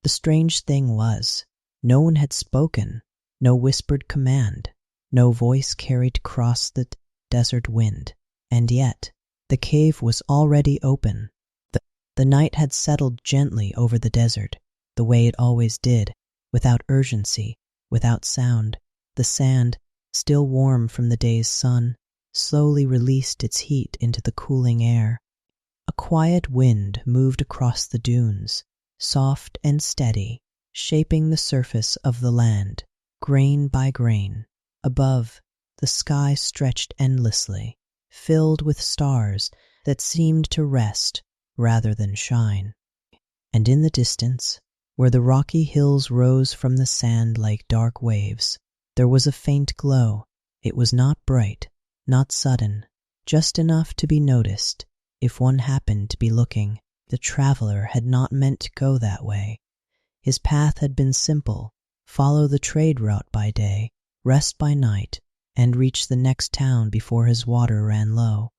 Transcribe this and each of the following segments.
The strange thing was, no one had spoken, no whispered command, no voice carried across the desert wind, and yet the cave was already open. The night had settled gently over the desert, the way it always did, without urgency, without sound. The sand, still warm from the day's sun, slowly released its heat into the cooling air. A quiet wind moved across the dunes, soft and steady, shaping the surface of the land, grain by grain. Above, the sky stretched endlessly, filled with stars that seemed to rest rather than shine. And in the distance, where the rocky hills rose from the sand like dark waves, there was a faint glow. It was not bright, not sudden, just enough to be noticed if one happened to be looking. The traveler had not meant to go that way. His path had been simple: follow the trade route by day, rest by night, and reach the next town before his water ran low.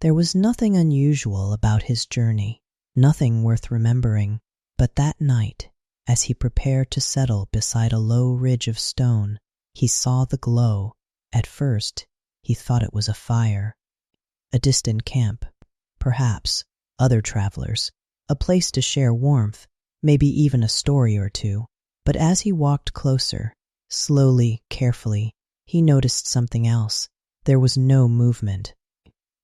There was nothing unusual about his journey, nothing worth remembering, but that night, as he prepared to settle beside a low ridge of stone, he saw the glow. At first, he thought it was a fire. A distant camp, perhaps, other travelers, a place to share warmth, maybe even a story or two. But as he walked closer, slowly, carefully, he noticed something else. There was no movement,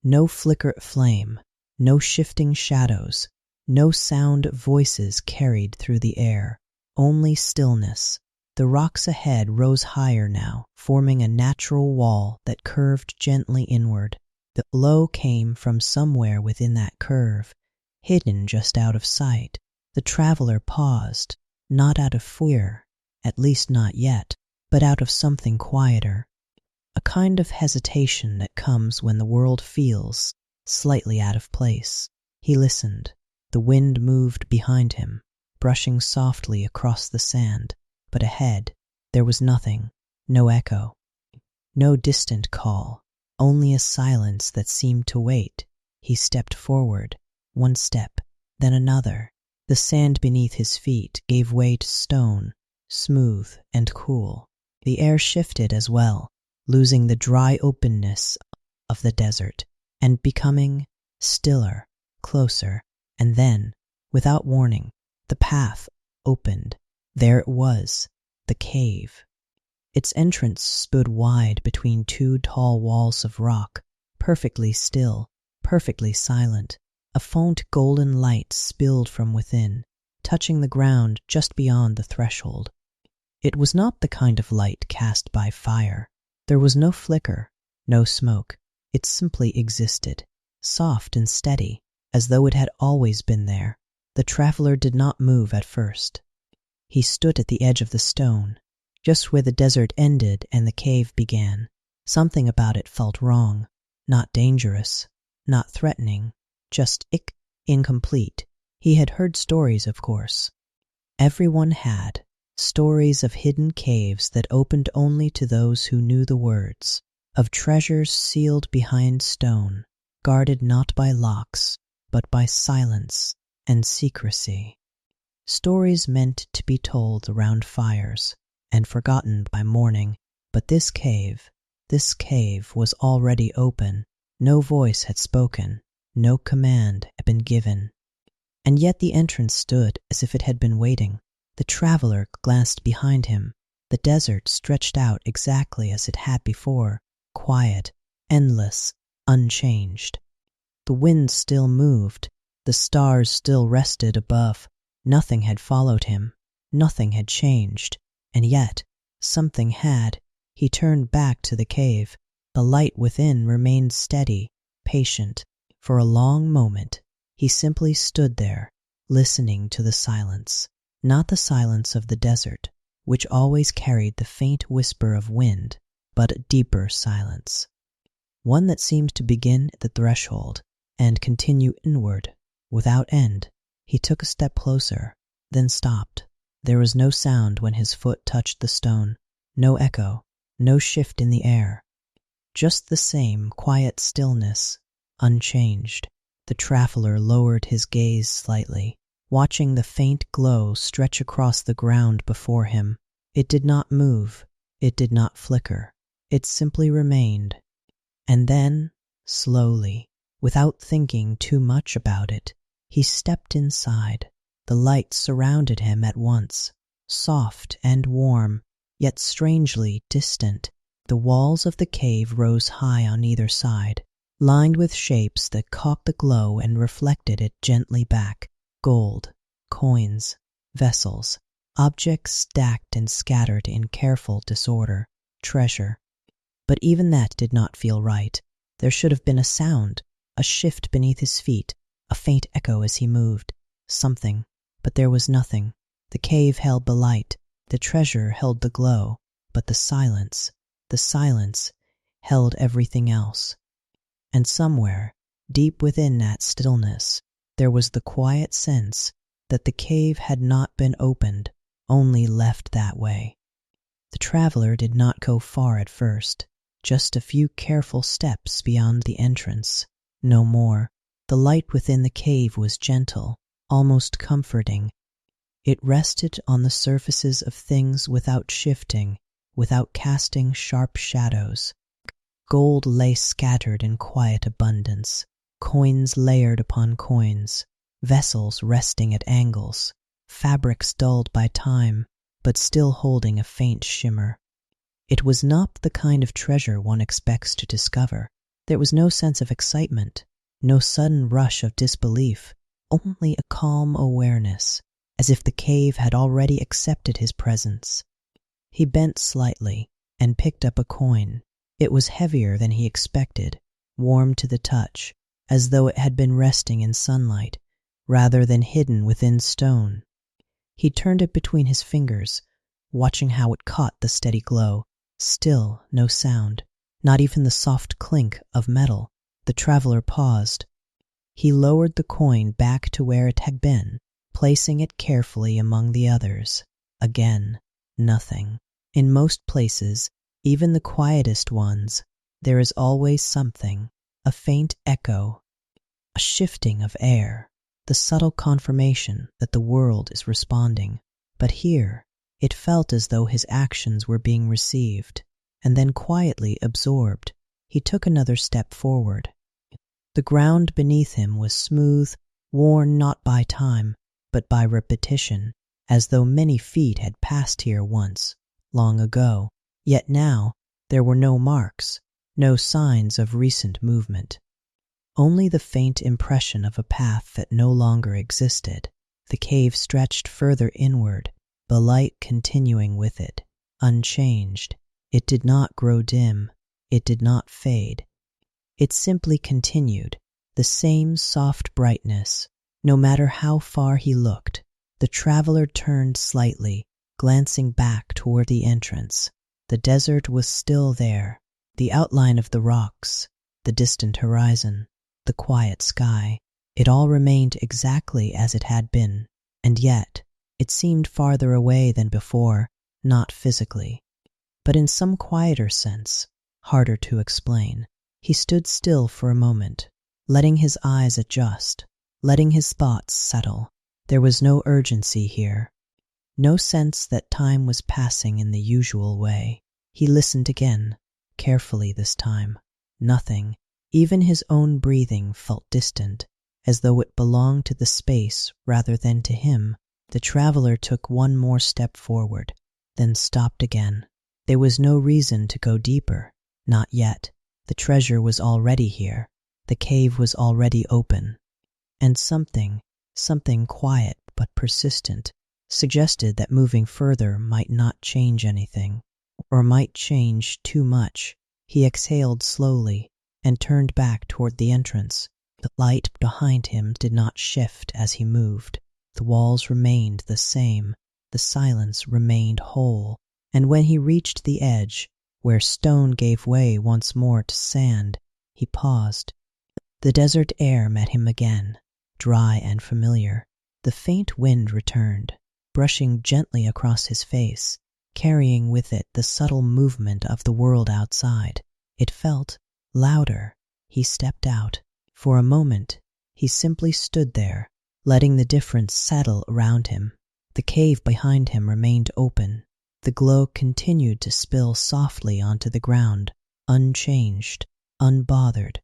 no flickered flame, no shifting shadows, no sound voices carried through the air, only stillness. The rocks ahead rose higher now, forming a natural wall that curved gently inward. The glow came from somewhere within that curve, hidden just out of sight. The traveler paused, not out of fear, at least not yet, but out of something quieter. A kind of hesitation that comes when the world feels slightly out of place. He listened. The wind moved behind him, brushing softly across the sand, but ahead there was nothing, no echo, no distant call, only a silence that seemed to wait. He stepped forward, one step, then another. The sand beneath his feet gave way to stone, smooth and cool. The air shifted as well, losing the dry openness of the desert and becoming stiller, closer. And then, without warning, the path opened. There it was, the cave. Its entrance stood wide between two tall walls of rock, perfectly still, perfectly silent. A faint golden light spilled from within, touching the ground just beyond the threshold. It was not the kind of light cast by fire. There was no flicker, no smoke. It simply existed, soft and steady, as though it had always been there. The traveler did not move at first. He stood at the edge of the stone, just where the desert ended and the cave began. Something about it felt wrong, not dangerous, not threatening, just incomplete. He had heard stories, of course. Everyone had. Stories of hidden caves that opened only to those who knew the words, of treasures sealed behind stone, guarded not by locks, but by silence and secrecy. Stories meant to be told around fires and forgotten by morning. But this cave was already open. No voice had spoken, no command had been given. And yet the entrance stood as if it had been waiting. The traveler glanced behind him. The desert stretched out exactly as it had before, quiet, endless, unchanged. The wind still moved. The stars still rested above. Nothing had followed him. Nothing had changed. And yet, something had. He turned back to the cave. The light within remained steady, patient. For a long moment, he simply stood there, listening to the silence. Not the silence of the desert, which always carried the faint whisper of wind, but a deeper silence. One that seemed to begin at the threshold and continue inward, without end. He took a step closer, then stopped. There was no sound when his foot touched the stone, no echo, no shift in the air. Just the same quiet stillness, unchanged. The traveler lowered his gaze slightly. watching the faint glow stretch across the ground before him. It did not move. It did not flicker. It simply remained. And then, slowly, without thinking too much about it, he stepped inside. The light surrounded him at once, soft and warm, yet strangely distant. The walls of the cave rose high on either side, lined with shapes that caught the glow and reflected it gently back. Gold, coins, vessels, objects stacked and scattered in careful disorder. Treasure. But even that did not feel right. There should have been a sound, a shift beneath his feet, a faint echo as he moved. Something. But there was nothing. The cave held the light. The treasure held the glow. But the silence held everything else. And somewhere, deep within that stillness, there was the quiet sense that the cave had not been opened, only left that way. The traveler did not go far at first, just a few careful steps beyond the entrance. No more. The light within the cave was gentle, almost comforting. It rested on the surfaces of things without shifting, without casting sharp shadows. Gold lay scattered in quiet abundance, coins layered upon coins, vessels resting at angles, fabrics dulled by time, but still holding a faint shimmer. It was not the kind of treasure one expects to discover. There was no sense of excitement, no sudden rush of disbelief, only a calm awareness, as if the cave had already accepted his presence. He bent slightly and picked up a coin. It was heavier than he expected, warm to the touch, as though it had been resting in sunlight, rather than hidden within stone. He turned it between his fingers, watching how it caught the steady glow. Still no sound, not even the soft clink of metal. The traveler paused. He lowered the coin back to where it had been, placing it carefully among the others. Again, nothing. In most places, even the quietest ones, there is always something, a faint echo, a shifting of air, the subtle confirmation that the world is responding. But here, it felt as though his actions were being received, and then quietly absorbed. He took another step forward. The ground beneath him was smooth, worn not by time, but by repetition, as though many feet had passed here once, long ago. Yet now there were no marks, no signs of recent movement. Only the faint impression of a path that no longer existed. The cave stretched further inward, the light continuing with it, unchanged. It did not grow dim. It did not fade. It simply continued, the same soft brightness, no matter how far he looked. The traveler turned slightly, glancing back toward the entrance. The desert was still there, the outline of the rocks, the distant horizon, the quiet sky. It all remained exactly as it had been, and yet it seemed farther away than before, not physically, but in some quieter sense, harder to explain. He stood still for a moment, letting his eyes adjust, letting his thoughts settle. There was no urgency here, no sense that time was passing in the usual way. He listened again, carefully this time. Nothing, even his own breathing, felt distant, as though it belonged to the space rather than to him. The traveler took one more step forward, then stopped again. There was no reason to go deeper, not yet. The treasure was already here. The cave was already open. And something quiet but persistent, suggested that moving further might not change anything, or might change too much. He exhaled slowly and turned back toward the entrance. The light behind him did not shift as he moved. The walls remained the same. The silence remained whole. And when he reached the edge, where stone gave way once more to sand, he paused. The desert air met him again, dry and familiar. The faint wind returned, brushing gently across his face, carrying with it the subtle movement of the world outside. It felt louder. He stepped out. For a moment, he simply stood there, letting the difference settle around him. The cave behind him remained open. The glow continued to spill softly onto the ground, unchanged, unbothered.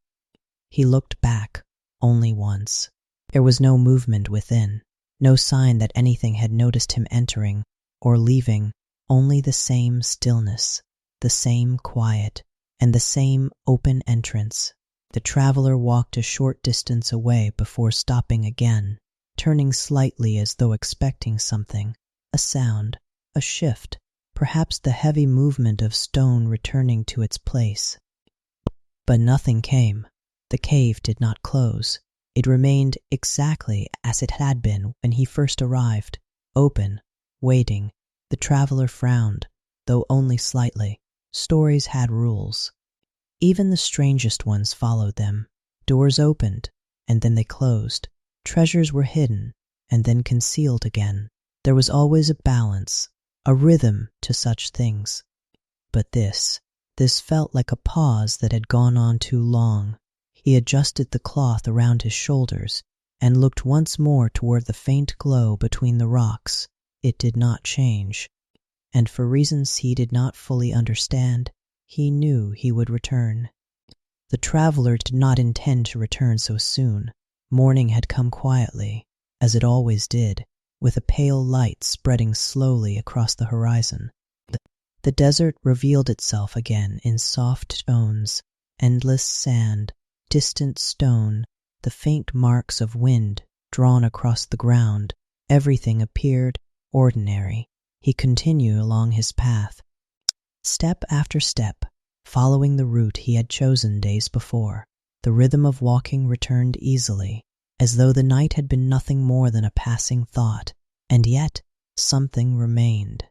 He looked back only once. There was no movement within, no sign that anything had noticed him entering or leaving, only the same stillness, the same quiet, and the same open entrance. The traveler walked a short distance away before stopping again, turning slightly as though expecting something, a sound, a shift, perhaps the heavy movement of stone returning to its place. But nothing came. The cave did not close. It remained exactly as it had been when he first arrived, open, waiting. The traveler frowned, though only slightly. Stories had rules. Even the strangest ones followed them. Doors opened, and then they closed. Treasures were hidden, and then concealed again. There was always a balance, a rhythm to such things. But this felt like a pause that had gone on too long. He adjusted the cloth around his shoulders and looked once more toward the faint glow between the rocks. It did not change, and for reasons he did not fully understand, he knew he would return. The traveler did not intend to return so soon. Morning had come quietly, as it always did, with a pale light spreading slowly across the horizon. The desert revealed itself again in soft tones, endless sand, distant stone, the faint marks of wind drawn across the ground. Everything appeared ordinary. He continued along his path, step after step, following the route he had chosen days before. The rhythm of walking returned easily, as though the night had been nothing more than a passing thought, and yet something remained.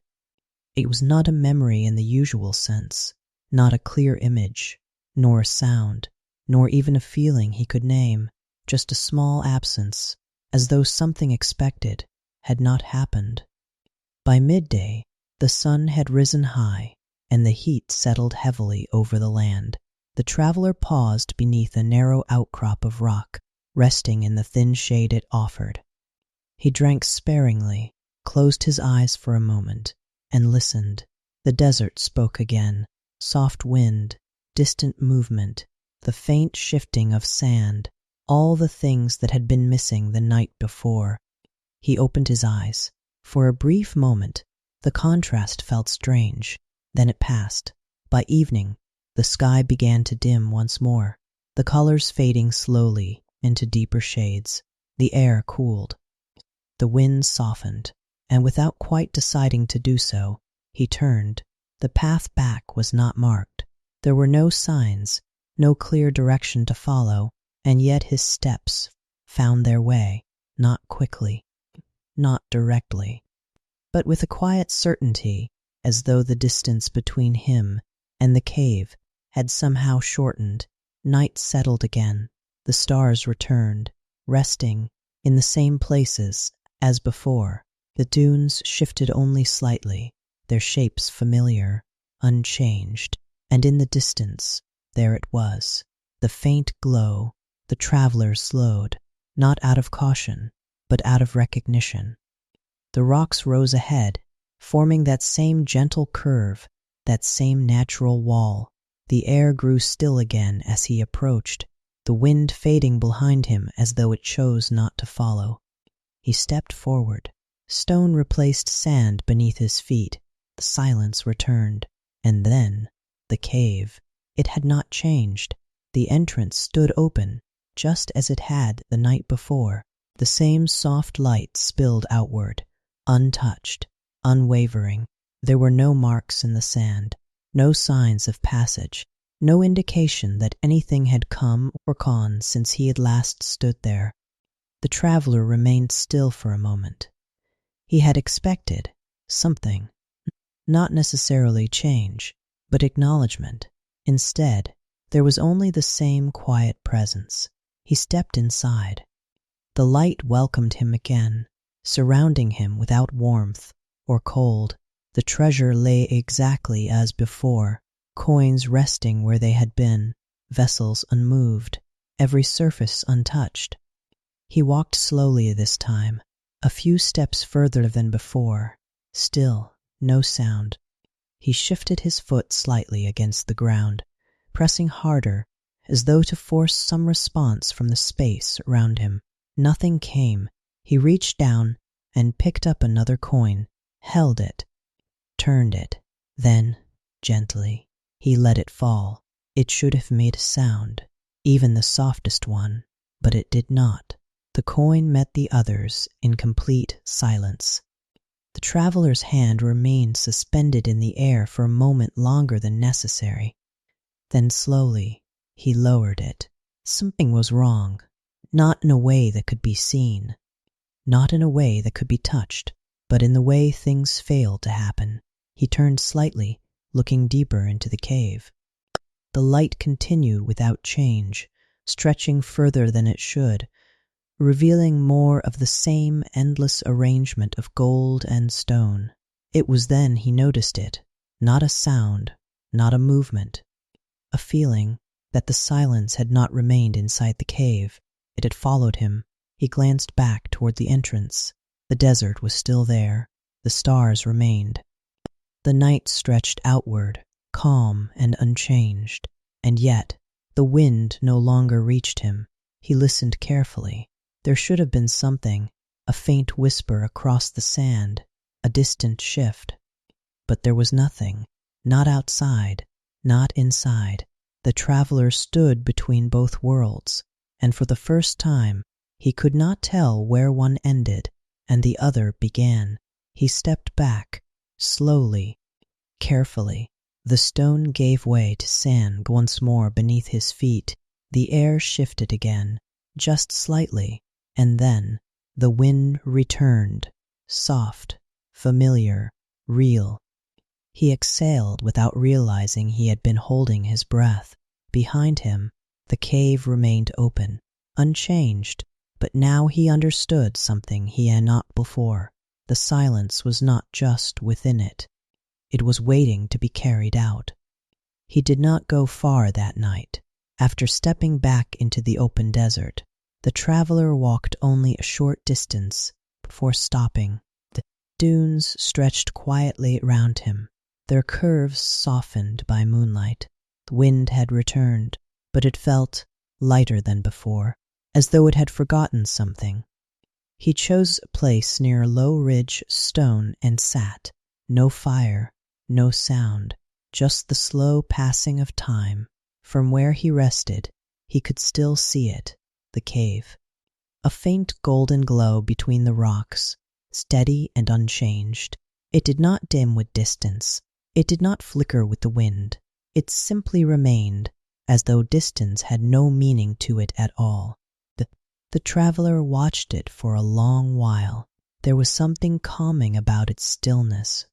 It was not a memory in the usual sense, not a clear image, nor a sound, nor even a feeling he could name, just a small absence, as though something expected had not happened. By midday, the sun had risen high, and the heat settled heavily over the land. The traveler paused beneath a narrow outcrop of rock, resting in the thin shade it offered. He drank sparingly, closed his eyes for a moment, and listened. The desert spoke again. Soft wind, distant movement, the faint shifting of sand, all the things that had been missing the night before. He opened his eyes. For a brief moment, the contrast felt strange. Then it passed. By evening, the sky began to dim once more, the colors fading slowly into deeper shades. The air cooled. The wind softened, and without quite deciding to do so, he turned. The path back was not marked. There were no signs, no clear direction to follow, and yet his steps found their way, not quickly, not directly, but with a quiet certainty, as though the distance between him and the cave had somehow shortened. Night settled again. The stars returned, resting in the same places as before. The dunes shifted only slightly, their shapes familiar, unchanged, and in the distance, there it was, the faint glow. The traveler slowed, not out of caution, but out of recognition. The rocks rose ahead, forming that same gentle curve, that same natural wall. The air grew still again as he approached, the wind fading behind him as though it chose not to follow. He stepped forward. Stone replaced sand beneath his feet. The silence returned. And then, the cave. It had not changed. The entrance stood open, just as it had the night before. The same soft light spilled outward, untouched, unwavering. There were no marks in the sand, no signs of passage, no indication that anything had come or gone since he had last stood there. The traveler remained still for a moment. He had expected something, not necessarily change, but acknowledgement. Instead, there was only the same quiet presence. He stepped inside. The light welcomed him again, surrounding him without warmth or cold. The treasure lay exactly as before, coins resting where they had been, vessels unmoved, every surface untouched. He walked slowly this time, a few steps further than before. Still, no sound. He shifted his foot slightly against the ground, pressing harder, as though to force some response from the space around him. Nothing came. He reached down and picked up another coin, held it, turned it. Then, gently, he let it fall. It should have made a sound, even the softest one, but it did not. The coin met the others in complete silence. The traveler's hand remained suspended in the air for a moment longer than necessary. Then slowly, he lowered it. Something was wrong, not in a way that could be seen, not in a way that could be touched, but in the way things fail to happen. He turned slightly, looking deeper into the cave. The light continued without change, stretching further than it should, revealing more of the same endless arrangement of gold and stone. It was then he noticed it, not a sound, not a movement, a feeling that the silence had not remained inside the cave. It had followed him. He glanced back toward the entrance. The desert was still there. The stars remained. The night stretched outward, calm and unchanged, and yet the wind no longer reached him. He listened carefully. There should have been something, a faint whisper across the sand, a distant shift. But there was nothing, not outside, not inside. The traveler stood between both worlds, and for the first time he could not tell where one ended and the other began. He stepped back, slowly, carefully. The stone gave way to sand once more beneath his feet. The air shifted again, just slightly, and then the wind returned, soft, familiar, real. He exhaled without realizing he had been holding his breath. Behind him, the cave remained open, unchanged, but now he understood something he had not before. The silence was not just within it. It was waiting to be carried out. He did not go far that night. After stepping back into the open desert, the traveler walked only a short distance before stopping. The dunes stretched quietly around him, their curves softened by moonlight. The wind had returned, but it felt lighter than before, as though it had forgotten something. He chose a place near a low ridge stone and sat. No fire, no sound, just the slow passing of time. From where he rested, he could still see it, the cave. A faint golden glow between the rocks, steady and unchanged. It did not dim with distance. It did not flicker with the wind. It simply remained, as though distance had no meaning to it at all. The traveler watched it for a long while. There was something calming about its stillness.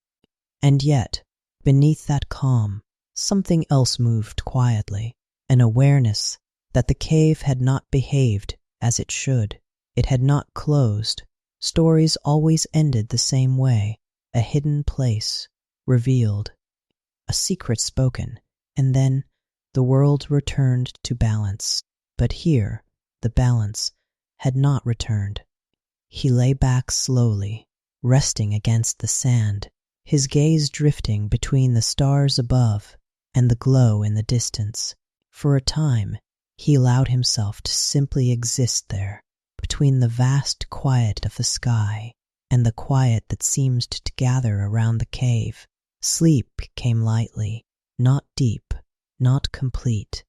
And yet, beneath that calm, something else moved quietly, an awareness that the cave had not behaved as it should. It had not closed. Stories always ended the same way, a hidden place, revealed, a secret spoken, and then the world returned to balance. But here, the balance had not returned. He lay back slowly, resting against the sand, his gaze drifting between the stars above and the glow in the distance. For a time, he allowed himself to simply exist there, between the vast quiet of the sky and the quiet that seemed to gather around the cave. Sleep came lightly, not deep, not complete.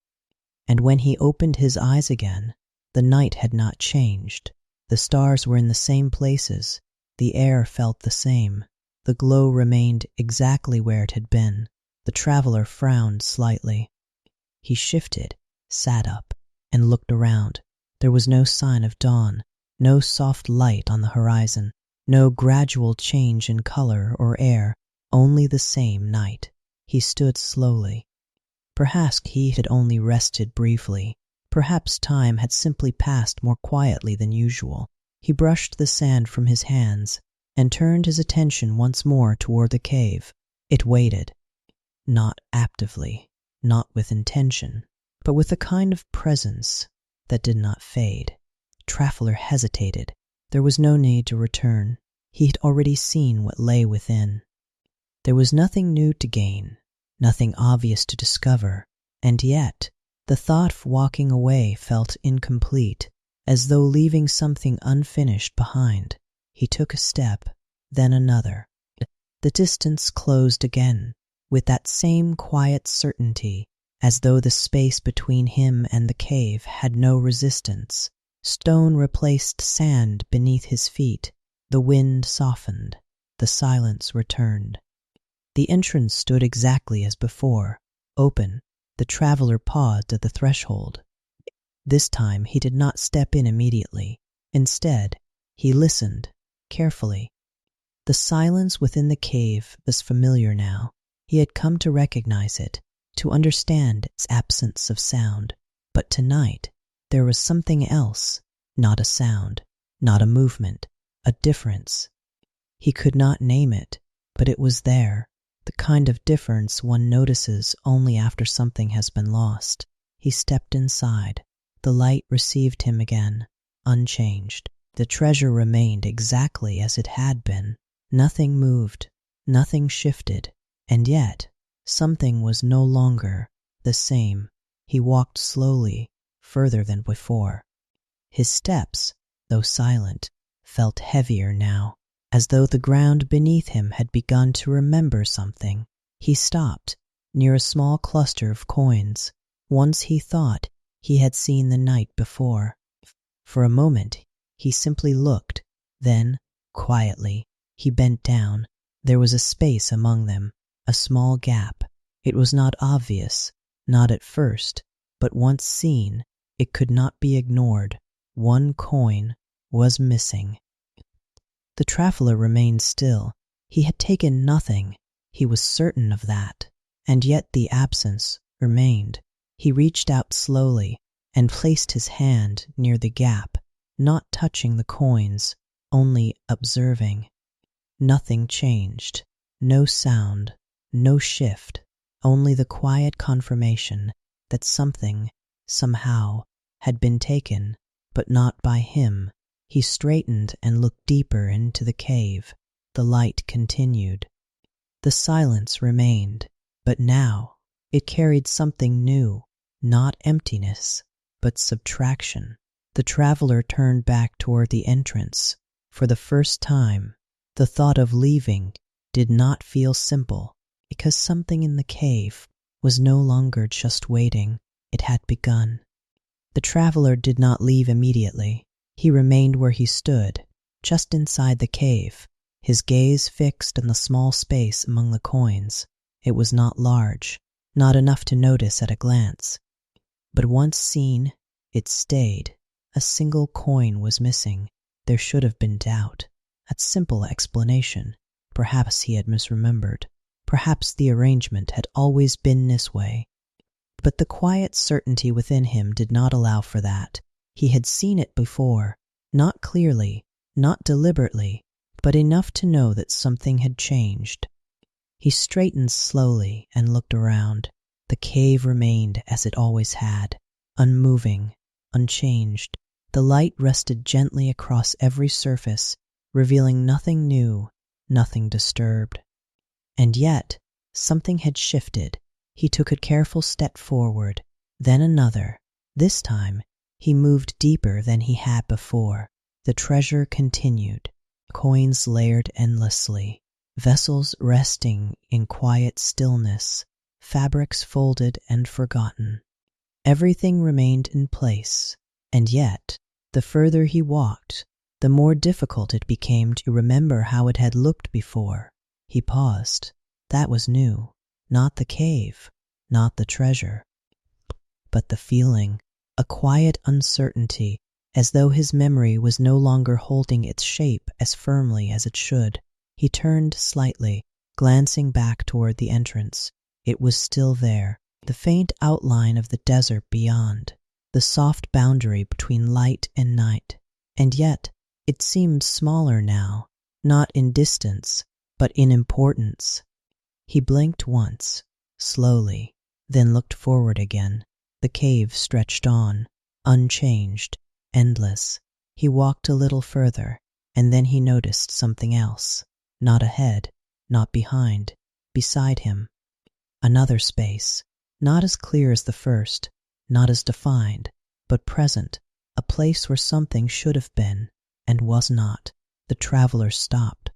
And when he opened his eyes again, the night had not changed. The stars were in the same places. The air felt the same. The glow remained exactly where it had been. The traveler frowned slightly. He shifted, sat up, and looked around. There was no sign of dawn, no soft light on the horizon, no gradual change in color or air, only the same night. He stood slowly. Perhaps he had only rested briefly. Perhaps time had simply passed more quietly than usual. He brushed the sand from his hands and turned his attention once more toward the cave. It waited, not actively, not with intention, but with a kind of presence that did not fade. Traveler hesitated. There was no need to return. He had already seen what lay within. There was nothing new to gain, nothing obvious to discover, and yet the thought of walking away felt incomplete, as though leaving something unfinished behind. He took a step, then another. The distance closed again, with that same quiet certainty, as though the space between him and the cave had no resistance. Stone replaced sand beneath his feet. The wind softened. The silence returned. The entrance stood exactly as before, open. The traveler paused at the threshold. This time he did not step in immediately. Instead, he listened, carefully. The silence within the cave was familiar now. He had come to recognize it, to understand its absence of sound. But tonight, there was something else, not a sound, not a movement, a difference. He could not name it, but it was there, the kind of difference one notices only after something has been lost. He stepped inside. The light received him again, unchanged. The treasure remained exactly as it had been. Nothing moved, nothing shifted, and yet something was no longer the same. He walked slowly, further than before. His steps, though silent, felt heavier now, as though the ground beneath him had begun to remember something. He stopped, near a small cluster of coins. Once he thought he had seen the night before. For a moment, he simply looked. Then, quietly, he bent down. There was a space among them, a small gap. It was not obvious, not at first, but once seen, it could not be ignored. One coin was missing. The traveler remained still. He had taken nothing. He was certain of that. And yet the absence remained. He reached out slowly and placed his hand near the gap, not touching the coins, only observing. Nothing changed. No sound, no shift, only the quiet confirmation that something, somehow, had been taken, but not by him. He straightened and looked deeper into the cave. The light continued. The silence remained, but now it carried something new, not emptiness, but subtraction. The traveler turned back toward the entrance. For the first time, the thought of leaving did not feel simple, because something in the cave was no longer just waiting. It had begun. The traveler did not leave immediately. He remained where he stood, just inside the cave, his gaze fixed on the small space among the coins. It was not large, not enough to notice at a glance. But once seen, it stayed. A single coin was missing. There should have been doubt. A simple explanation. Perhaps he had misremembered. Perhaps the arrangement had always been this way. But the quiet certainty within him did not allow for that. He had seen it before, not clearly, not deliberately, but enough to know that something had changed. He straightened slowly and looked around. The cave remained as it always had, unmoving, unchanged. The light rested gently across every surface, revealing nothing new, nothing disturbed. And yet, something had shifted. He took a careful step forward, then another. This time, he moved deeper than he had before. The treasure continued, coins layered endlessly, vessels resting in quiet stillness, fabrics folded and forgotten. Everything remained in place, and yet, the further he walked, the more difficult it became to remember how it had looked before. He paused. That was new. Not the cave, not the treasure, but the feeling, a quiet uncertainty, as though his memory was no longer holding its shape as firmly as it should. He turned slightly, glancing back toward the entrance. It was still there, the faint outline of the desert beyond, the soft boundary between light and night. And yet, it seemed smaller now, not in distance, but in importance. He blinked once, slowly, then looked forward again. The cave stretched on, unchanged, endless. He walked a little further, and then he noticed something else. Not ahead, not behind, beside him. Another space, not as clear as the first, not as defined, but present, a place where something should have been and was not. The traveler stopped.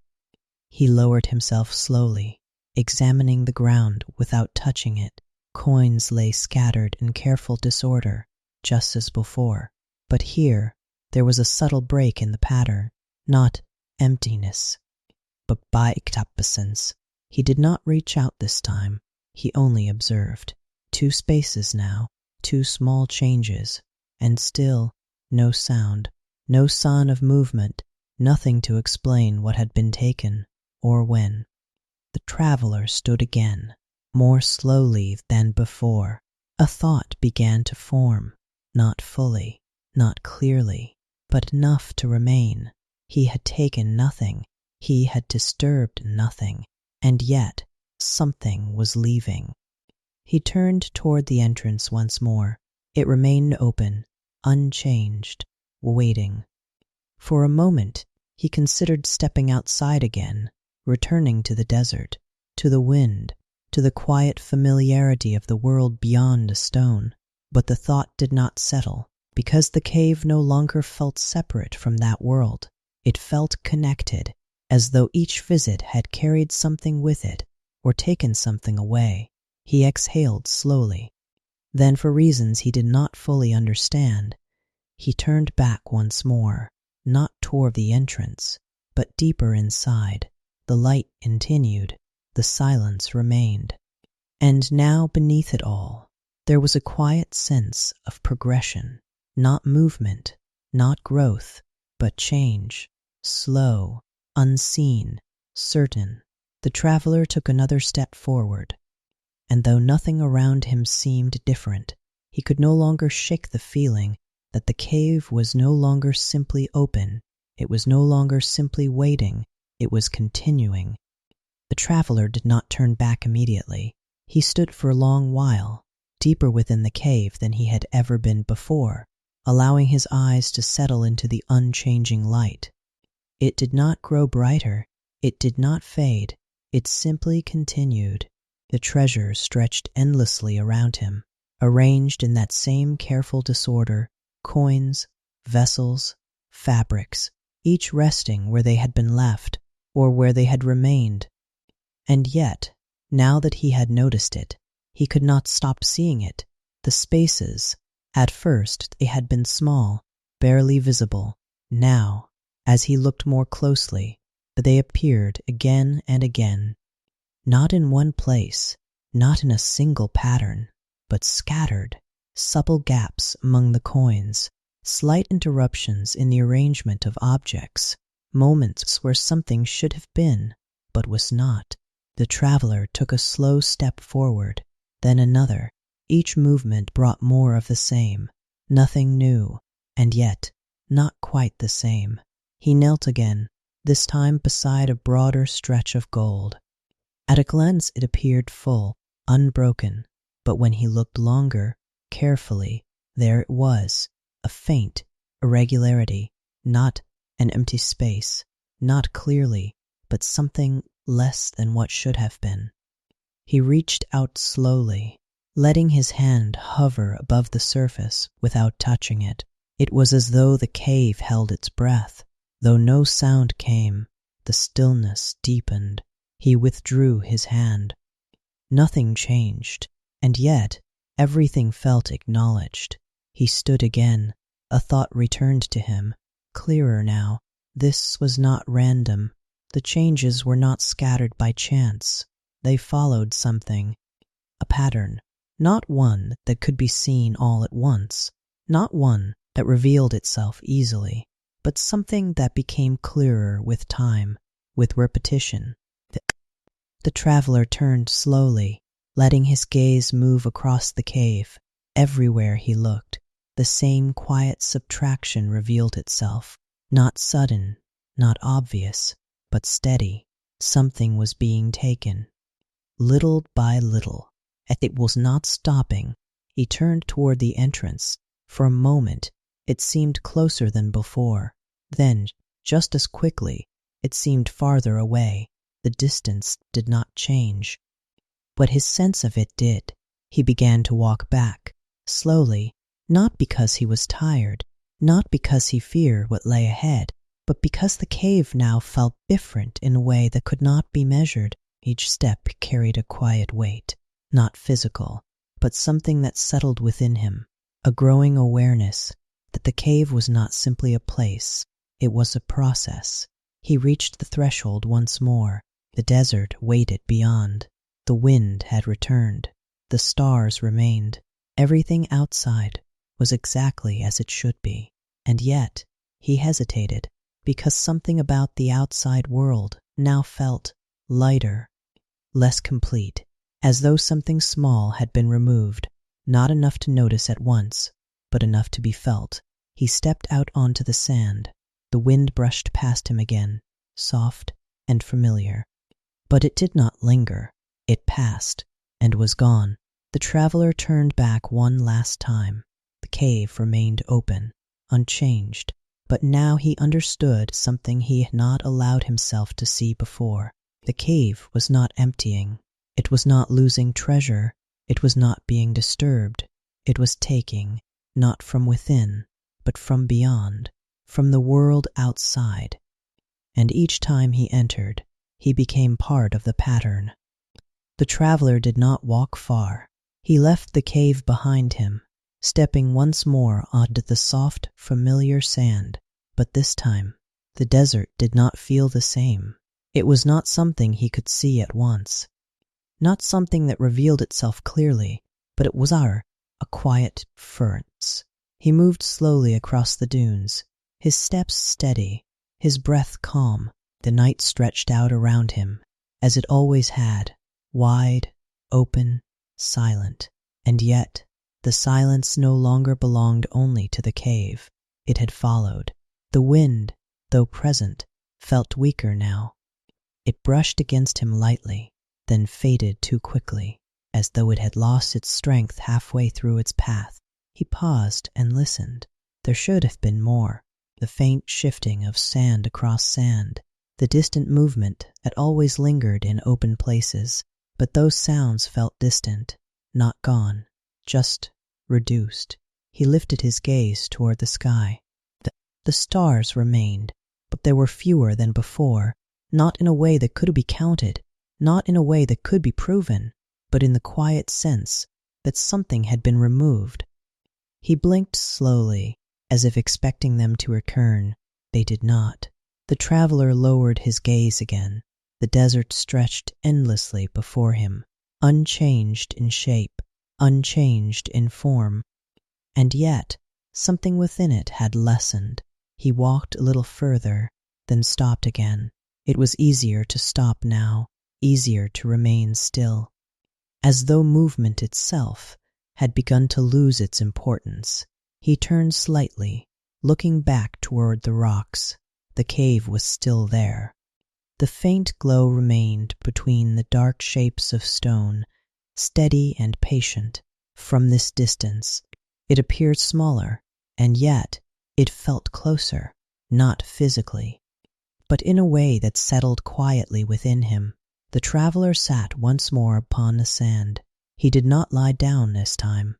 He lowered himself slowly, examining the ground without touching it. Coins lay scattered in careful disorder, just as before. But here, there was a subtle break in the pattern, not emptiness, but beiktapessence. He did not reach out this time. He only observed. 2 spaces now, 2 small changes, and still no sound, no sign of movement, nothing to explain what had been taken or when. The traveler stood again, more slowly than before. A thought began to form, not fully, not clearly, but enough to remain. He had taken nothing, he had disturbed nothing, and yet something was leaving. He turned toward the entrance once more. It remained open, unchanged, waiting. For a moment, he considered stepping outside again, returning to the desert, to the wind, to the quiet familiarity of the world beyond a stone. But the thought did not settle, because the cave no longer felt separate from that world. It felt connected, as though each visit had carried something with it or taken something away. He exhaled slowly. Then, for reasons he did not fully understand, he turned back once more, not toward the entrance, but deeper inside. The light continued, the silence remained. And now beneath it all, there was a quiet sense of progression, not movement, not growth, but change, slow, unseen, certain. The traveler took another step forward, and though nothing around him seemed different, he could no longer shake the feeling that the cave was no longer simply open, it was no longer simply waiting, it was continuing. The traveler did not turn back immediately. He stood for a long while, deeper within the cave than he had ever been before, allowing his eyes to settle into the unchanging light. It did not grow brighter, it did not fade, it simply continued. The treasures stretched endlessly around him, arranged in that same careful disorder, coins, vessels, fabrics, each resting where they had been left or where they had remained. And yet, now that he had noticed it, he could not stop seeing it. The spaces, at first they had been small, barely visible. Now, as he looked more closely, they appeared again and again, not in one place, not in a single pattern, but scattered, supple gaps among the coins, slight interruptions in the arrangement of objects, moments where something should have been, but was not. The traveler took a slow step forward, then another. Each movement brought more of the same, nothing new, and yet not quite the same. He knelt again, this time beside a broader stretch of gold. At a glance it appeared full, unbroken, but when he looked longer, carefully, there it was, a faint irregularity, not an empty space, not clearly, but something less than what should have been. He reached out slowly, letting his hand hover above the surface without touching it. It was as though the cave held its breath. Though no sound came, the stillness deepened. He withdrew his hand. Nothing changed, and yet everything felt acknowledged. He stood again. A thought returned to him, clearer now. This was not random. The changes were not scattered by chance. They followed something, a pattern, not one that could be seen all at once, not one that revealed itself easily, but something that became clearer with time, with repetition. The traveler turned slowly, letting his gaze move across the cave. Everywhere he looked, the same quiet subtraction revealed itself, not sudden, not obvious, but steady. Something was being taken, little by little. It was not stopping. He turned toward the entrance. For a moment, It seemed closer than before. Then, just as quickly, it seemed farther away. The distance did not change, but his sense of it did. He began to walk back, slowly, not because he was tired, not because he feared what lay ahead, but because the cave now felt different in a way that could not be measured. Each step carried a quiet weight, not physical, but something that settled within him, a growing awareness that the cave was not simply a place, it was a process. He reached the threshold once more. The desert waited beyond. The wind had returned. The stars remained. Everything outside was exactly as it should be. And yet, he hesitated, because something about the outside world now felt lighter, less complete, as though something small had been removed, not enough to notice at once, but enough to be felt. He stepped out onto the sand. The wind brushed past him again, soft and familiar. But it did not linger. It passed and was gone. The traveler turned back one last time. The cave remained open, unchanged, but now he understood something he had not allowed himself to see before. The cave was not emptying. It was not losing treasure. It was not being disturbed. It was taking, not from within, but from beyond, from the world outside. And each time he entered, he became part of the pattern. The traveler did not walk far. He left the cave behind him, stepping once more onto the soft, familiar sand. But this time, the desert did not feel the same. It was not something he could see at once, not something that revealed itself clearly, but it was a quiet furnace. He moved slowly across the dunes, his steps steady, his breath calm. The night stretched out around him, as it always had, wide, open, silent. And yet, the silence no longer belonged only to the cave. It had followed. The wind, though present, felt weaker now. It brushed against him lightly, then faded too quickly, as though it had lost its strength halfway through its path. He paused and listened. There should have been more. The faint shifting of sand across sand, the distant movement that always lingered in open places. But those sounds felt distant, not gone, just reduced. He lifted his gaze toward the sky. The stars remained, but there were fewer than before, not in a way that could be counted, not in a way that could be proven, but in the quiet sense that something had been removed. He blinked slowly, as if expecting them to return. They did not. The traveler lowered his gaze again. The desert stretched endlessly before him, unchanged in shape, unchanged in form. And yet, something within it had lessened. He walked a little further, then stopped again. It was easier to stop now, easier to remain still, as though movement itself had begun to lose its importance. He turned slightly, looking back toward the rocks. The cave was still there. The faint glow remained between the dark shapes of stone, steady and patient. From this distance, it appeared smaller, and yet it felt closer, not physically, but in a way that settled quietly within him. The traveler sat once more upon the sand. He did not lie down this time.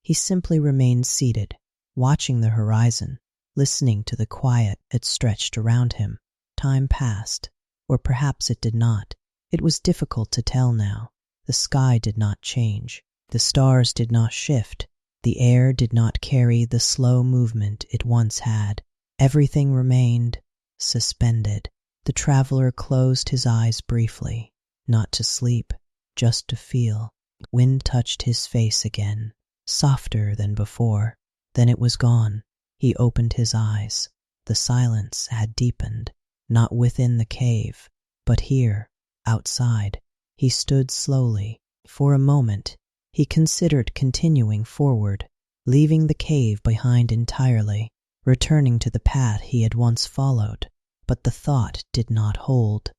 He simply remained seated, watching the horizon, listening to the quiet that stretched around him. Time passed, or perhaps it did not. It was difficult to tell now. The sky did not change. The stars did not shift. The air did not carry the slow movement it once had. Everything remained suspended. The traveler closed his eyes briefly, not to sleep, just to feel. Wind touched his face again, softer than before. Then it was gone. He opened his eyes. The silence had deepened, not within the cave, but here, outside. He stood slowly. For a moment, he considered continuing forward, leaving the cave behind entirely, returning to the path he had once followed. But the thought did not hold,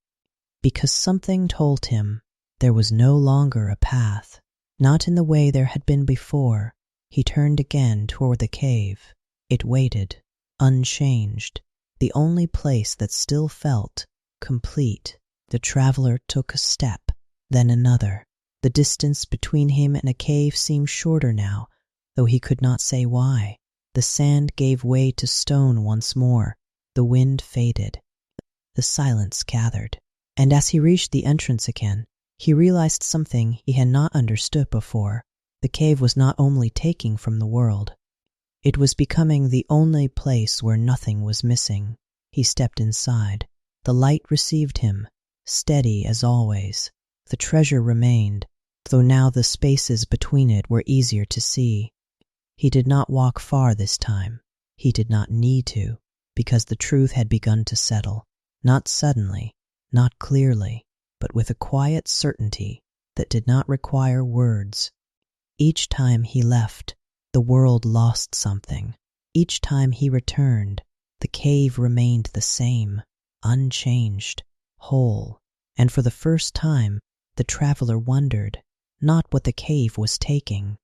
because something told him there was no longer a path, not in the way there had been before. He turned again toward the cave. It waited, unchanged, the only place that still felt complete. The traveler took a step, then another. The distance between him and a cave seemed shorter now, though he could not say why. The sand gave way to stone once more. The wind faded. The silence gathered. And as he reached the entrance again, he realized something he had not understood before. The cave was not only taking from the world, it was becoming the only place where nothing was missing. He stepped inside. The light received him, steady as always. The treasure remained, though now the spaces between it were easier to see. He did not walk far this time. He did not need to, because the truth had begun to settle, not suddenly, not clearly, but with a quiet certainty that did not require words. Each time he left, the world lost something. Each time he returned, the cave remained the same, unchanged, whole. And for the first time, the traveler wondered, not what the cave was taking,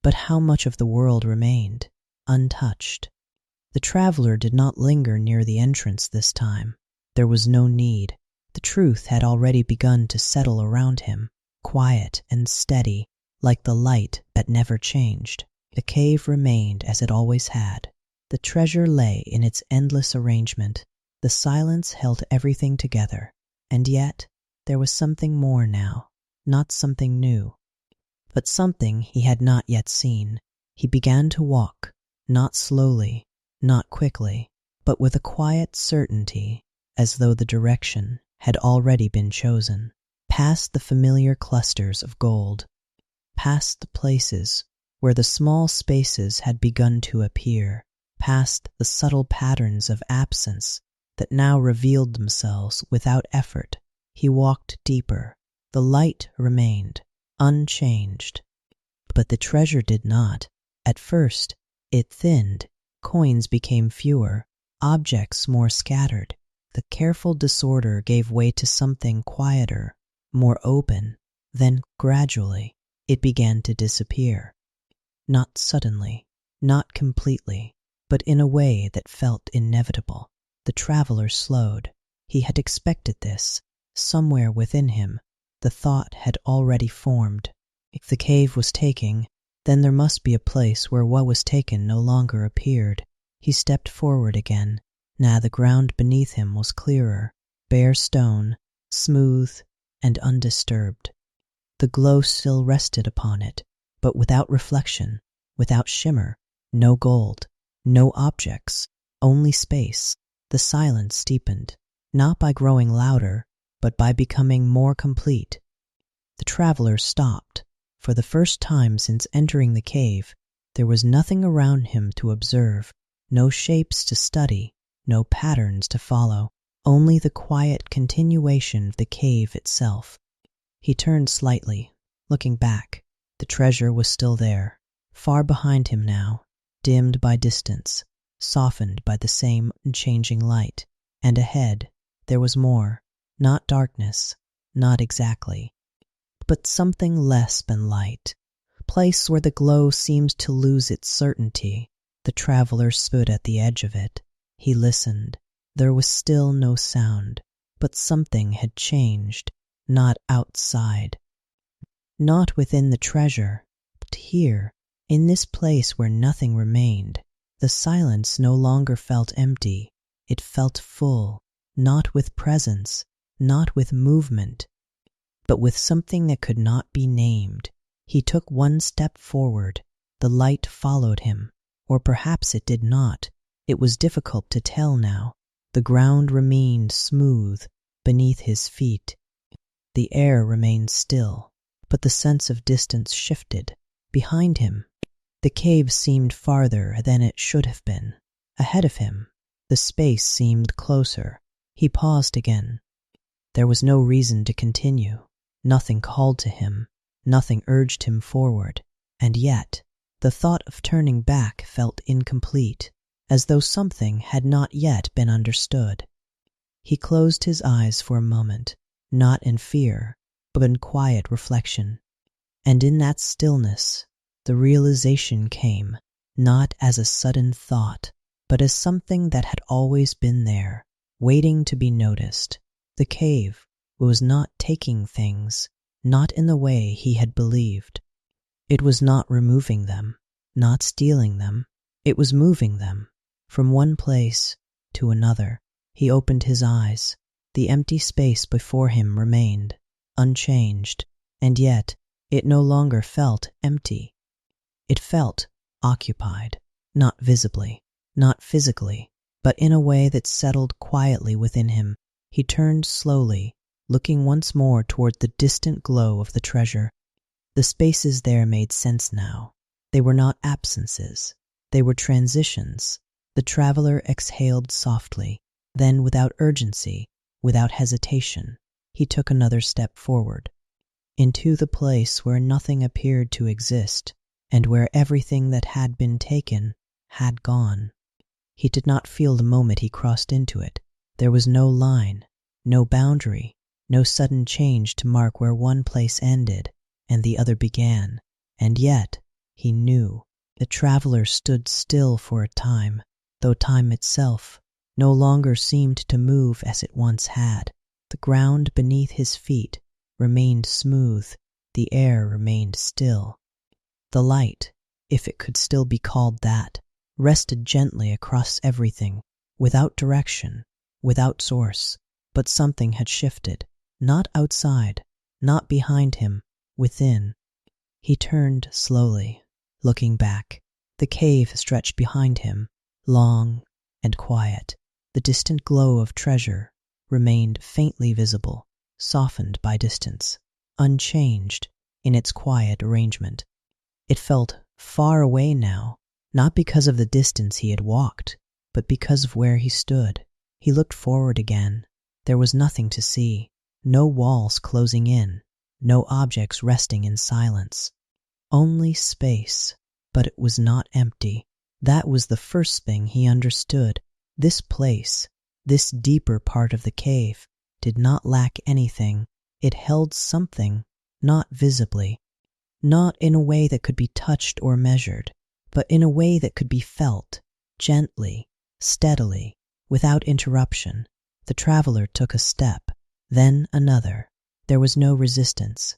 but how much of the world remained, untouched. The traveler did not linger near the entrance this time. There was no need. The truth had already begun to settle around him, quiet and steady, like the light that never changed. The cave remained as it always had. The treasure lay in its endless arrangement. The silence held everything together. And yet, there was something more now, not something new, but something he had not yet seen. He began to walk, not slowly, not quickly, but with a quiet certainty, as though the direction had already been chosen. Past the familiar clusters of gold, past the places where the small spaces had begun to appear, past the subtle patterns of absence that now revealed themselves without effort, he walked deeper. The light remained, unchanged, but the treasure did not. At first, it thinned, coins became fewer, objects more scattered. The careful disorder gave way to something quieter, more open. Then, gradually, it began to disappear. Not suddenly, not completely, but in a way that felt inevitable. The traveler slowed. He had expected this. Somewhere within him, the thought had already formed. If the cave was taking, then there must be a place where what was taken no longer appeared. He stepped forward again. Now the ground beneath him was clearer, bare stone, smooth and undisturbed. The glow still rested upon it, but without reflection, without shimmer, no gold, no objects, only space. The silence deepened, not by growing louder, but by becoming more complete. The traveler stopped. For the first time since entering the cave, there was nothing around him to observe, no shapes to study, no patterns to follow, only the quiet continuation of the cave itself. He turned slightly, looking back. The treasure was still there, far behind him now, dimmed by distance, softened by the same unchanging light. And ahead, there was more, not darkness, not exactly, but something less than light, a place where the glow seemed to lose its certainty. The traveler stood at the edge of it. He listened. There was still no sound, but something had changed, not outside, not within the treasure, but here, in this place where nothing remained. The silence no longer felt empty. It felt full, not with presence, not with movement, but with something that could not be named. He took one step forward. The light followed him, or perhaps it did not. It was difficult to tell now. The ground remained smooth beneath his feet. The air remained still, but the sense of distance shifted. Behind him, the cave seemed farther than it should have been. Ahead of him, the space seemed closer. He paused again. There was no reason to continue. Nothing called to him. Nothing urged him forward. And yet, the thought of turning back felt incomplete, as though something had not yet been understood. He closed his eyes for a moment, not in fear, but in quiet reflection. And in that stillness, the realization came. not as a sudden thought, but as something that had always been there, waiting to be noticed. The cave was not taking things, not in the way he had believed. It was not removing them, not stealing them. It was moving them from one place to another. He opened his eyes. The empty space before him remained, unchanged, and yet it no longer felt empty. It felt occupied, not visibly, not physically, but in a way that settled quietly within him. He turned slowly, looking once more toward the distant glow of the treasure. The spaces there made sense now. They were not absences. They were transitions. The traveler exhaled softly. Then, without urgency, without hesitation, he took another step forward, into the place where nothing appeared to exist, and where everything that had been taken had gone. He did not feel the moment he crossed into it. There was no line, no boundary, no sudden change to mark where one place ended and the other began. And yet, he knew. The traveler stood still for a time, though time itself no longer seemed to move as it once had. The ground beneath his feet remained smooth, the air remained still. The light, if it could still be called that, rested gently across everything, without direction, without source. But something had shifted, not outside, not behind him, within. He turned slowly, looking back. The cave stretched behind him, long and quiet. The distant glow of treasure remained faintly visible, softened by distance, unchanged in its quiet arrangement. It felt far away now, not because of the distance he had walked, but because of where he stood. He looked forward again. There was nothing to see, no walls closing in, no objects resting in silence. Only space, but it was not empty. That was the first thing he understood. This place, this deeper part of the cave, did not lack anything. It held something, not visibly, not in a way that could be touched or measured, but in a way that could be felt, gently, steadily, without interruption. The traveler took a step, then another. There was no resistance.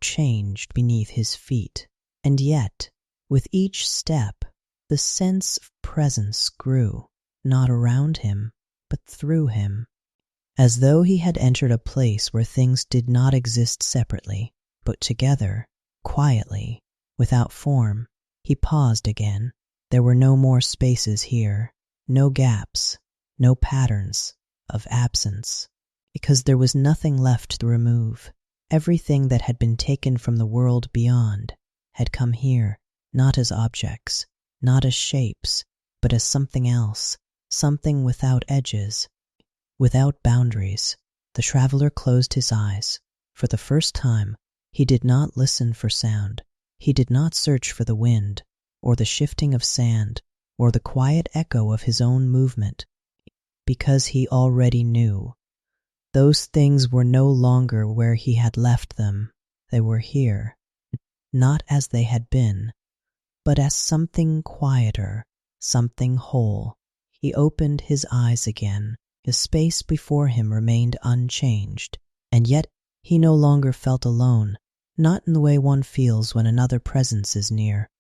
Changed beneath his feet. And yet, with each step, the sense of presence grew, not around him, but through him, as though he had entered a place where things did not exist separately, but together, quietly, without form. He paused again. There were no more spaces here, no gaps, no patterns of absence, because there was nothing left to remove. Everything that had been taken from the world beyond had come here, not as objects, not as shapes, but as something else, something without edges, without boundaries. The traveler closed his eyes. For the first time, he did not listen for sound. He did not search for the wind, or the shifting of sand, or the quiet echo of his own movement, because he already knew. Those things were no longer where he had left them. They were here, not as they had been, but as something quieter, something whole. He opened his eyes again. The space before him remained unchanged, and yet he no longer felt alone, not in the way one feels when another presence is near,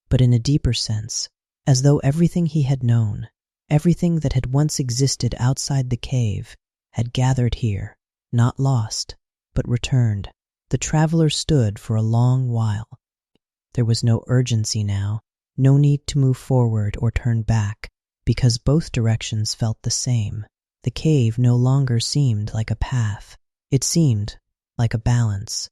but in a deeper sense, as though everything he had known, everything that had once existed outside the cave, had gathered here, not lost, but returned. The traveler stood for a long while. There was no urgency now, no need to move forward or turn back, because both directions felt the same. The cave no longer seemed like a path. It seemed like a balance,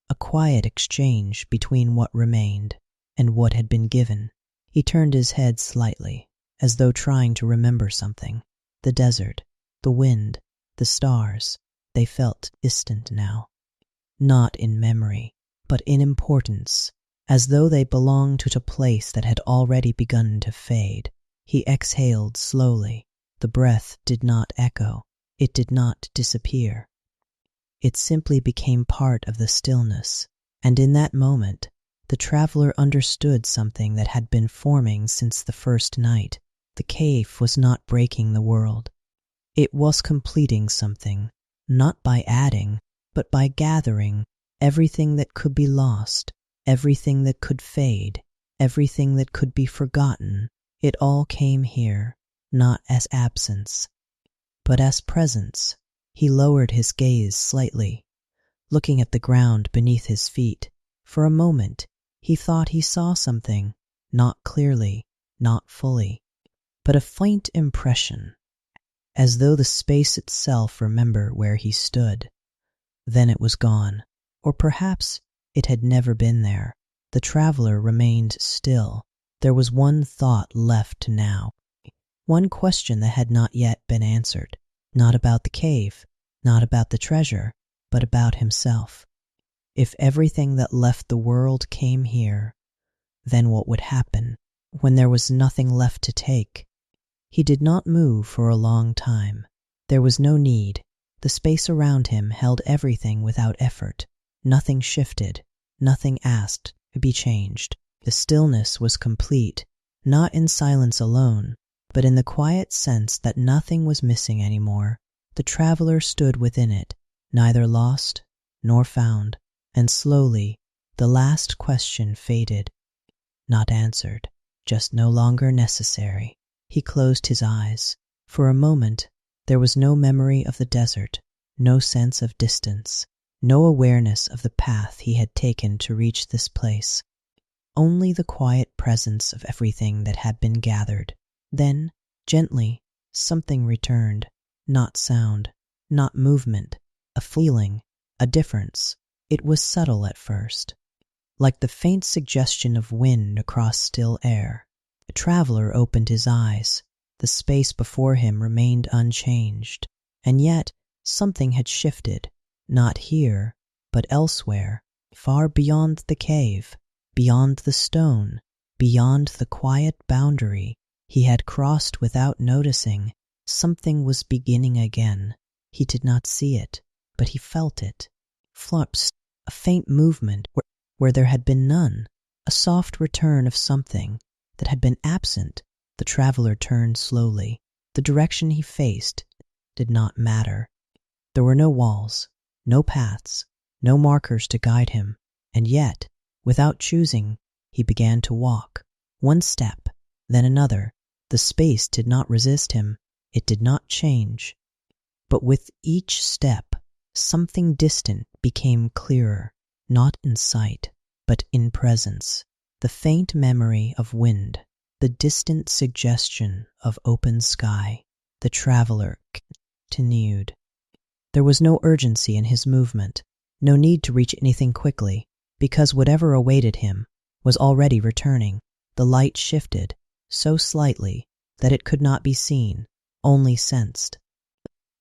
a quiet exchange between what remained and what had been given. He turned his head slightly, as though trying to remember something. The desert, the wind, the stars, they felt distant now. Not in memory, but in importance, as though they belonged to a place that had already begun to fade. He exhaled slowly. The breath did not echo. It did not disappear. It simply became part of the stillness, and in that moment, the traveler understood something that had been forming since the first night. The cave was not breaking the world. It was completing something, not by adding, but by gathering everything that could be lost, everything that could fade, everything that could be forgotten. It all came here, not as absence, but as presence. He lowered his gaze slightly, looking at the ground beneath his feet. For a moment, he thought he saw something, not clearly, not fully, but a faint impression, as though the space itself remembered where he stood. Then it was gone, or perhaps it had never been there. The traveler remained still. There was one thought left now, one question that had not yet been answered, not about the cave, not about the treasure, but about himself. If everything that left the world came here, then what would happen when there was nothing left to take? He did not move for a long time. There was no need. The space around him held everything without effort. Nothing shifted, nothing asked to be changed. The stillness was complete, not in silence alone, but in the quiet sense that nothing was missing anymore. The traveler stood within it, neither lost nor found, and slowly the last question faded, not answered, just no longer necessary. He closed his eyes. For a moment, there was no memory of the desert, no sense of distance, no awareness of the path he had taken to reach this place. Only the quiet presence of everything that had been gathered. Then, gently, something returned. Not sound, not movement, a feeling, a difference. It was subtle at first, like the faint suggestion of wind across still air. The traveler opened his eyes. The space before him remained unchanged, and yet something had shifted, not here, but elsewhere, far beyond the cave, beyond the stone, beyond the quiet boundary he had crossed without noticing. Something was beginning again. He did not see it, but he felt it. Flux, a faint movement where there had been none, a soft return of something that had been absent. The traveler turned slowly. The direction he faced did not matter. There were no walls, no paths, no markers to guide him, and yet, without choosing, he began to walk. One step, then another. The space did not resist him. It did not change. But with each step, something distant became clearer, not in sight, but in presence. The faint memory of wind, the distant suggestion of open sky. The traveler continued. There was no urgency in his movement, no need to reach anything quickly, because whatever awaited him was already returning. The light shifted so slightly that it could not be seen, only sensed.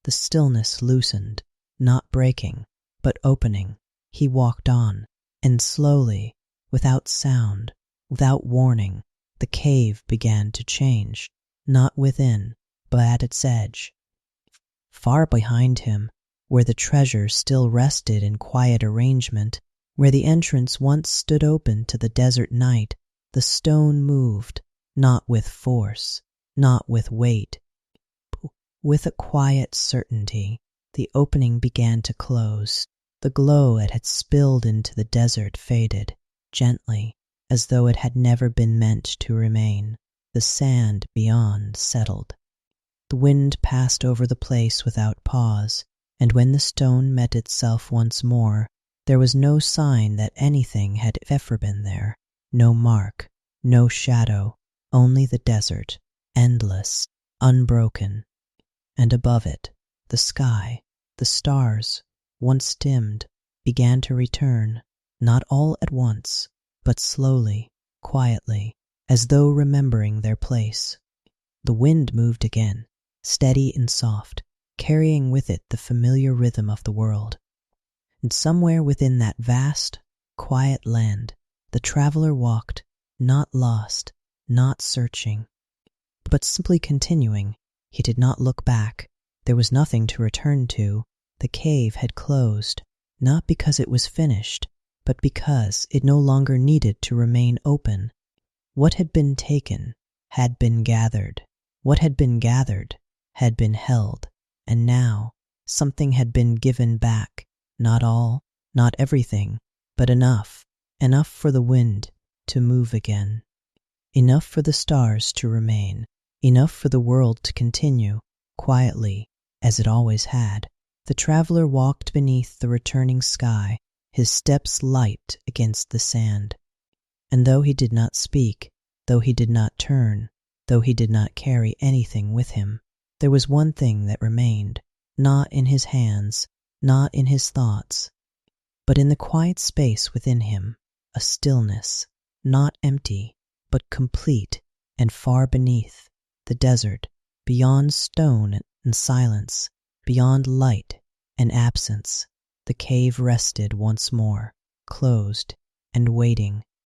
The stillness loosened, not breaking, but opening. He walked on, and slowly, without sound, without warning, the cave began to change, not within, but at its edge. Far behind him, where the treasure still rested in quiet arrangement, where the entrance once stood open to the desert night, the stone moved, not with force, not with weight, but with a quiet certainty. The opening began to close. The glow that had spilled into the desert faded, gently, as though it had never been meant to remain. The sand beyond settled. The wind passed over the place without pause, and when the stone met itself once more, there was no sign that anything had ever been there, no mark, no shadow, only the desert, endless, unbroken. And above it, the sky, the stars, once dimmed, began to return, not all at once, but slowly, quietly, as though remembering their place. The wind moved again, steady and soft, carrying with it the familiar rhythm of the world. And somewhere within that vast, quiet land, the traveler walked, not lost, not searching, but simply continuing. He did not look back. There was nothing to return to. The cave had closed, not because it was finished, but because it no longer needed to remain open. What had been taken had been gathered. What had been gathered had been held, and now something had been given back. Not all, not everything, but enough. Enough for the wind to move again. Enough for the stars to remain. Enough for the world to continue, quietly, as it always had. The traveler walked beneath the returning sky, his steps light against the sand. And though he did not speak, though he did not turn, though he did not carry anything with him, there was one thing that remained, not in his hands, not in his thoughts, but in the quiet space within him, a stillness, not empty, but complete and far beneath, the desert, beyond stone and silence, beyond light and absence. The cave rested once more, closed and waiting,